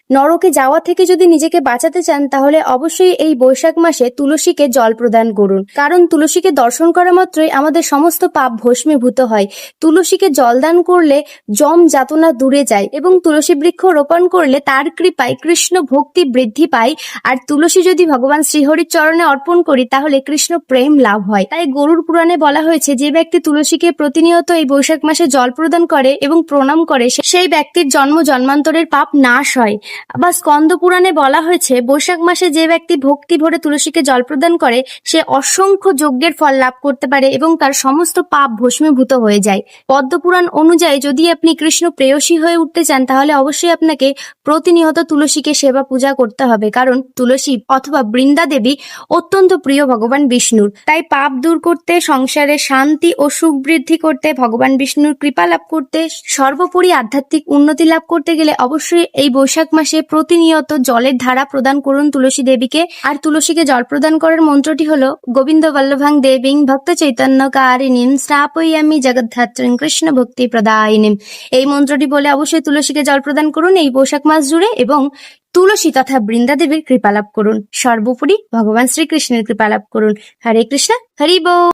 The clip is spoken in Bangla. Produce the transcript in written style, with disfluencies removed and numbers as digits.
নরকে যাওয়া থেকে যদি নিজেকে বাঁচাতে চান তাহলে অবশ্যই এই বৈশাখ মাসে তুলসীকে জল প্রদান করুন, কারণ তুলসীকে দর্শন করা মাত্রই আমাদের সমস্ত পাপ ভস্মীভূত হয়। তুলসীকে জল দান করলে যম যাতনা দূরে যায় এবং তুলসী বৃক্ষ রোপণ করলে তার কৃপায় কৃষ্ণ ভক্তি বৃদ্ধি পায়। আর তুলসী যদি ভগবান শ্রীহরির চরণে অর্পণ করি তাহলে কৃষ্ণ প্রেম লাভ হয়। তাই গরুড় পুরাণে বলা হয়েছে, যে ব্যক্তি তুলসীকে প্রতিনিয়ত এই বৈশাখ মাসে জল প্রদান করে এবং প্রণাম করে সেই ব্যক্তির জন্ম জন্মান্তরের পাপ নাশ হয়। বা স্কন্দ পুরাণে বলা হয়েছে, বৈশাখ মাসে যে ব্যক্তি ভক্তি ভরে তুলসীকে জল প্রদান করে সে অসংখ্য যজ্ঞের ফল লাভ করতে পারে এবং তার সমস্ত পাপ ভস্মীভূত হয়ে যায়। পদ্মপুরাণ অনুযায়ী যদি আপনি কৃষ্ণ প্রেয়সী হয়ে উঠতে চান তাহলে অবশ্যই আপনাকে প্রতিনিয়ত তুলসীকে সেবা পূজা করতে হবে, কারণ তুলসী অথবা বৃন্দা দেবী অত্যন্ত প্রিয় ভগবান বিষ্ণুর। তাই পাপ দূর করতে, সংসারে শান্তি ও সুখ বৃদ্ধি করতে, ভগবান বিষ্ণুর কৃপা লাভ করতে, সর্বোপরি আধ্যাত্মিক উন্নতি লাভ করতে গেলে অবশ্যই এই বৈশাখ মাসে প্রতিনিয়ত জলের ধারা প্রদান করুন তুলসী দেবীকে। আর তুলসীকে জল প্রদান করার মন্ত্রটি হলো গোবিন্দ বল্লভাং দেবীং ভক্ত চৈতন্য কারিণীম স্থাপয়ামি জগদ্ধাত্রীং কৃষ্ণ ভক্তি প্রদায়িনীম। এই মন্ত্রটি বলে অবশ্যই তুলসীকে জল প্রদান করুন এই বৈশাখ মাস জুড়ে এবং তুলসী তথা বৃন্দা দেবীর কৃপা লাভ করুন। সর্বোপরি ভগবান শ্রীকৃষ্ণের কৃপা লাভ করুন। হরে কৃষ্ণ, হরি বল।